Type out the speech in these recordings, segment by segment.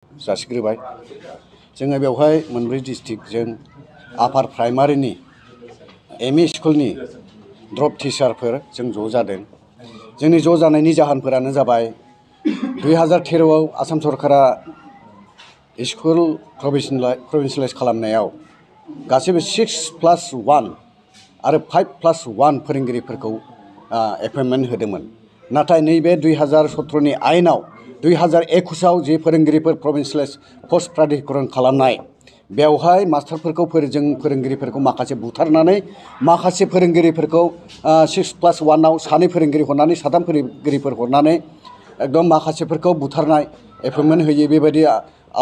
जासिग्रोबाय जोङो बेवहाय मोनब्रै डिस्ट्रिक्टजों आपार प्राइमारिनि एमइ स्कुलनि ड्रप टिचारफोर जों ज' जादों। जोंनि ज' जानायनि जाहोनफोरानो जाबाय 2013 आव आसाम सरकारा स्कुल प्रभिन्सियेलाइज खालामनायाव गासैबो 6+1 आरो 5+1 फोरोंगिरिफोरखौ एपइन्टमेन्ट होदोंमोन। नाथाय नैबे 2017 नि आयेनाव 2021 आव जे फोरोंगिरिफोर प्रभिन्सियेलाइज पस्ट प्राधिकरण खालामनाय बेवहाय मास्टारफोरखौ फोरोंगिरिफोरखौ माखासे बुथारनानै माखासे फोरोंगिरिफोरखौ 6+1 आव सानै फोरोंगिरि हरनानै साथाम फोरोंगिरिफोर हरनानै एकदम माखासेफोरखौ बुथारनाय एपइन्टमेन्ट होयै बेबायदि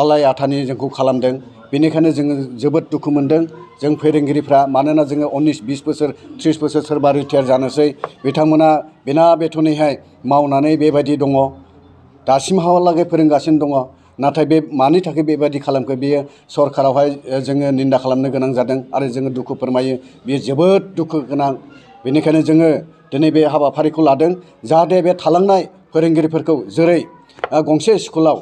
आलाय आथानि जोंखौ खालामदों। बेनिखायनो जोङो जोबोद दुखु मोनदों जों फोरोंगिरिफ्रा, मानोना जोङो 19-20 बोसोर 30 बोसोर सोरबा रिटायार जानोसै, बिथांमोना बिना बेथनैहाय मावनानै बेबायदि दङ, दासिमहालागै फोरोंगासिनो दङ। नाथाय बे मानि थाखाय बेबायदि खालामखो बेयो सरकारावहाय जोङो निन्दा खालामनो गोनां जादों आरो जोङो दुखु फोरमायो। बेयो जोबोद दुखु गोनां। बेनिखायनो जोङो दिनै बे हाबाफारिखौ लादों जाहाथे बे थालांनाय फोरोंगिरिफोरखौ, जेरै गंसे स्कुलाव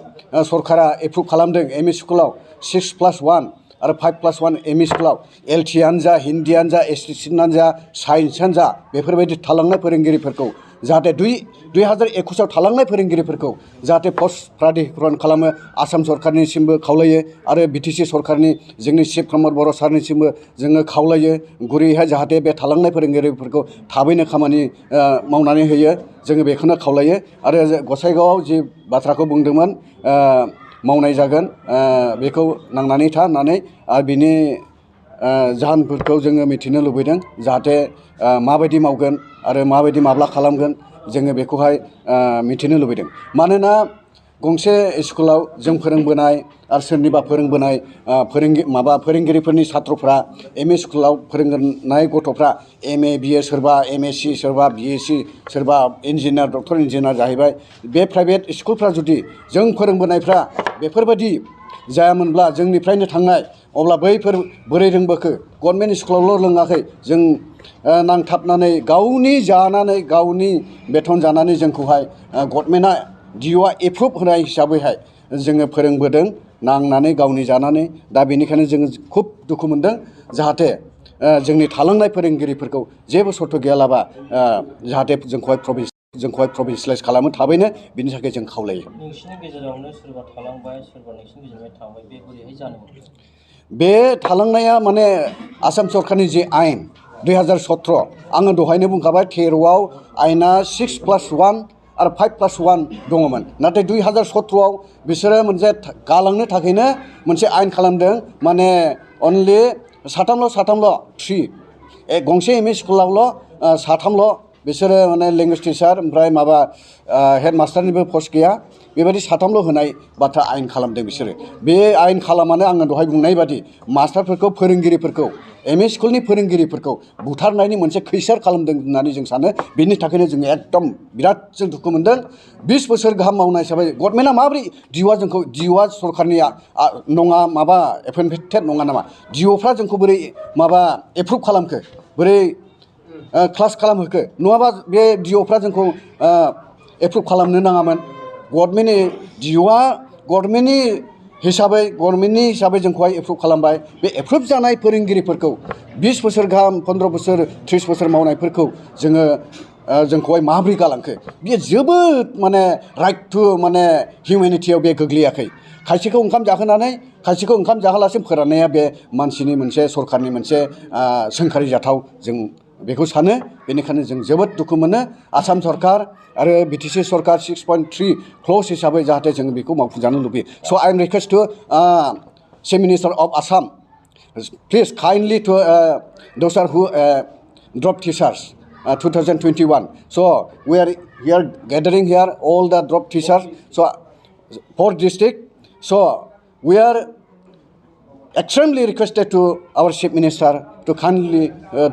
सरकारा एप्रुभ खालामदों एमइ स्कुलाव 6+1 आरो 5+1 एमइ स्कुलाव एलटिआनो जा, हिन्दीयानो जा, एसटिसिआनो जा, साइन्सआनो जा, बेफोरबायदि थालांनाय फोरोंगिरिफोरखौ जाहाथे 2021 आव थालांनाय फोरोंगिरिफोरखौ जाहाथे पस्ट प्राधिकरण खालामो आसाम सरकारनिसिमबो खावलायो आरो बिटिसि सरकारनि जोंनि चिफ प्रमद बर' सारनिसिमबो जोङो खावलायो गुरैहाय जाहाथे बे थालांनाय फोरोंगिरिफोरखौ थाबैनो खामानि मावनानै होयो, जोङो बेखौनो खावलायो। आरो गसाइगावआव जि बाथ्राखौ बुंदोंमोन मावनाय जागोन बेखौ नांनानै था होननानै, आरो बिनि जाहोनफोरखौ जोङो मिथिनो लुबैदों जाहाथे माबायदि मावगोन आरो माबायदि माब्ला खालामगोन जोङो बेखौहाय मिथिनो लुबैदों। मानोना गंसे स्कुलाव जों फोरोंबोनाय आरो सोरनिबा फोरोंबोनाय फोरोंगिरिफोरनि सात्रफ्रा एमइ स्कुलाव फोरोंनाय गथ'फ्रा एमए बिए, सोरबा एमएससि, सोरबा बिएससि, सोरबा इन्जिनियार डक्टर इन्जिनियार जाहैबाय। बे प्राइभेट स्कुलफ्रा जुदि जों फोरोंबोनायफ्रा बेफोरबायदि जायामोनब्ला जोंनिफ्रायनो थांनाय, अब्ला बैफोर बोरै रोंबोखो? गभर्नमेन्ट स्कुलावल' रोङाखै, जों नांथाबनानै गावनि जानानै गावनि बेथन जानानै जोंखौहाय गभर्नमेन्टआ डिअ'आ एप्रुभ होनाय हिसाबैहाय जोङो फोरोंबोदों नांनानै गावनि जानानै। दा बेनिखायनो जोङो खुब दुखु मोनदों जाहाथे जोंनि थालांनाय फोरोंगिरिफोरखौ जेबो सर्त गैयालाबा जाहाथे जोंखौहाय प्रभिन्सियेलाइज खालामो थाबैनो, बिनि थाखाय जों खावलायो। नोंसिनि गेजेरावनो सोरबा थालांबाय, सोरबा नोंसिनि गेजेरनिफ्राय थांबाय, बे बोरैहाय जानो मोनो? बे थालांनाया माने आसाम सरकारनि जे आयेन 2017, आङो दहायनो बुंखाबाय 13 आव आयेना 6+1 आरो 5+1 दङमोन। नाथाय 2017 आव बिसोरो मोनसे गालांनो थाखायनो मोनसे आयेन खालामदों, माने अनलि साथामल' 3 गंसे एमइ स्कुलावल' साथामल' बिसोरो माने लेंगुवेज टिचार ओमफ्राय माबा हेड मास्टारनिबो पस्ट गैया, बेबायदि साथामल' होनाय बाथ्रा आयेन खालामदों बिसोरो। बे आयेन खालामानो आङो दहाय बुंनाय बादि मास्टारफोरखौ, फोरोंगिरिफोरखौ, एमइ स्कुलनि फोरोंगिरिफोरखौ बुथारनायनि मोनसे खैसार खालामदों होननानै जों सानो। बेनि थाखायनो जोङो एकदम बिराद जों दुखु मोनदों। 20 बोसोर गाहाम मावनाय हिसाबै गभर्नमेन्टआ माबोरै डिअ'आ सरकारनि नङा, माबा एपइन्टेड नङा नामा? डिअ'फ्रा जोंखौ बोरै माबा एप्रुभ खालामखो, बोरै क्लास खालामहोखो? नङाबा बे डिअ'फ्रा जोंखौ एप्रुभ खालामनो नाङामोन। गभर्नमेन्टनि डिअ'आ गभर्नमेन्टनि हिसाबै जोंखौहाय एप्रुभ खालामबाय। बे एप्रुभ जानाय फोरोंगिरिफोरखौ 20 बोसोर गाहाम, 15 बोसोर, 30 बोसोर मावनायफोरखौ जोंखौहाय माबोरै गालांखो? बेयो जोबोद माने राइट टु माने हिउमेनिटियाव बे गोग्लैयाखै। खायसेखौ ओंखाम जाहोनानै खायसेखौ ओंखाम जाहोलासिनो फोराननाया बे मानसिनि मोनसे, सरकारनि मोनसे सोंखारि जाथाव, जों बेखौ सानो। बेनिखायनो जों जोबोद दुखु मोनो। आसाम सरकार आरो बिटिसि सरकार 6.3 क्ल'ज हिसाबै जाहाथे जों बेखौ मावफुंजानो लुबैयो। So' I am request to chief minister of Assam, please kindly to those who drop teachers 2021. So we are here gathering here all the drop teachers, so 4 districts. So we are extremely requested to our chief minister to kindly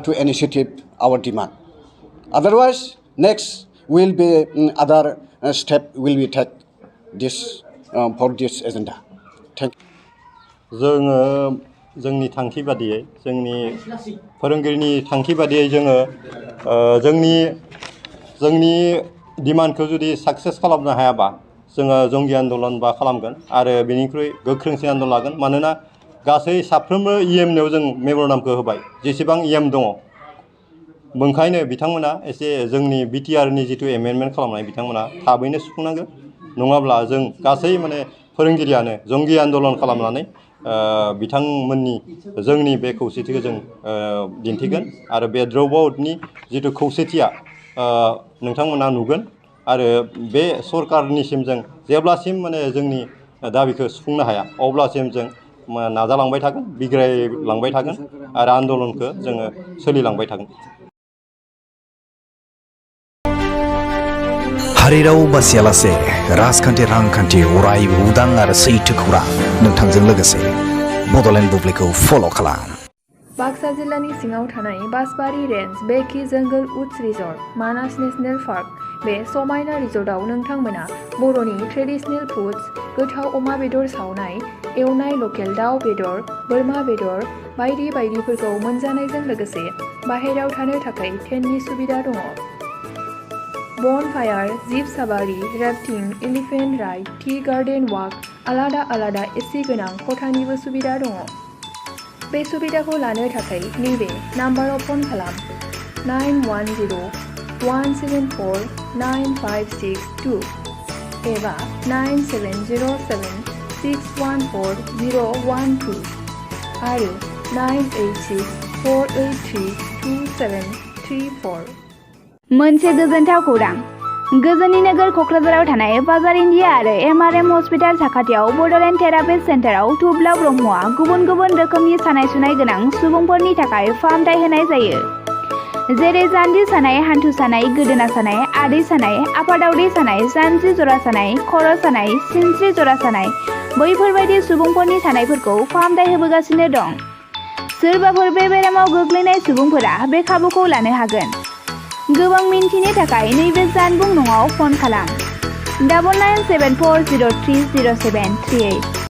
to initiate our demand. Otherwise, next will be other step will be take this for this agenda. Thank you. जोङो जोंनि थांखि बादियै, जोंनि फोरोंगिरिनि थांखि बादियै जोङो जोंनि डिमान्डखौ जुदि साक्सेस खालामनो हायाबा जोङो जंगि आन्दलन बा खालामगोन आरो बेनिख्रुइ गोख्रोंसिन आन्दलन लागोन। मानोना गासै साफ्रोमबो इएमनियाव जों मेम'रेन्डामखौ होबाय जेसेबां इएम दङ। ओंखायनो बिथांमोना एसे जोंनि बिटिआरनि जिथु एमेन्डमेन्ट खालामनाय बिथांमोना थाबैनो सुफुंनांगोन। नङाब्ला जों गासै माने फोरोंगिरियानो जंगि आन्दलन खालामनानै बिथांमोननि जोंनि बे खौसेथिखौ जों दिन्थिगोन आरो बे ड्रप आउटनि जिथु खौसेथिया नोंथांमोना नुगोन आरो बे सरकारनिसिम जों जेब्लासिम माने जोंनि दाबिखौ सुफुंनो हाया अब्लासिम जों नाजालांबाय थागोन, बिग्रायलांबाय थागोन आरो आन्दलनखौ जोङो सोलिलांबाय थागोन। हारि राव बासियालासे राजखान्थि रांखान्थि अरायबो उदां आरो सैथो खौरां नोंथांजों लोगोसे बड'लेण्ड बुब्लिखौ फल' खालाम। बाक्सा जिल्लानि सिङाव थानाय बासबारि रेन्ज बेकि जंगल उड्स रिजर्ट मानास नेशनेल पार्क बे समायना रिजर्टआव नोंथांमोना बर'नि ट्रेडिशनेल फुड्स गोथाव अमा बेदर सावनाय, एवनाय लकेल दाउ बेदर, बोरमा बेदर बायदि बायदिफोरखौ मोनजानायजों लोगोसे बाहेरायाव थानो थाखाय टेन्टनि सुबिदा दङ। Bonfire, jeep safari, rafting, elephant ride, tea garden walk, आलादा आलादा एसि गोनां खथानिबो सुबिदा दङ। बे सुबिदाखौ लानो थाखाय नैबे नाम्बाराव फन खालाम 9104974956 एबा 9707614012 आरो 9864832734। मोनसे गोजोनथाव खौरां। गोजोननि नोगोर क'क्राझाराव थानाय बाजार इन्डिया आरो एमआरएम हस्पिटाल साखाथियाव बड'लेण्ड थेरापिस्ट सेन्टाराव थुब्ला ब्रह्मआ गुबुन गुबुन रोखोमनि सानाय सुनाय गोनां सुबुंफोरनि थाखाय फाहामथाय होनाय जायो। जेरै जान्जि सानाय, हान्थु सानाय, गोदोना सानाय, आदै सानाय, आफादावदै सानाय, जानजि जरा सानाय, खर' सानाय, सिनस्रि जरा सानाय बैफोरबायदि सुबुंफोरनि सानायफोरखौ फाहामथाय होबोगासिनो दं। सोरबाफोर बे बेरामाव गोग्लैनाय सुबुंफोरा बे खाबुखौ लानो हागोन। गोबां मिन्थिनो थाखाय नैबे जानबुं नङाव फन खालाम 9974030738।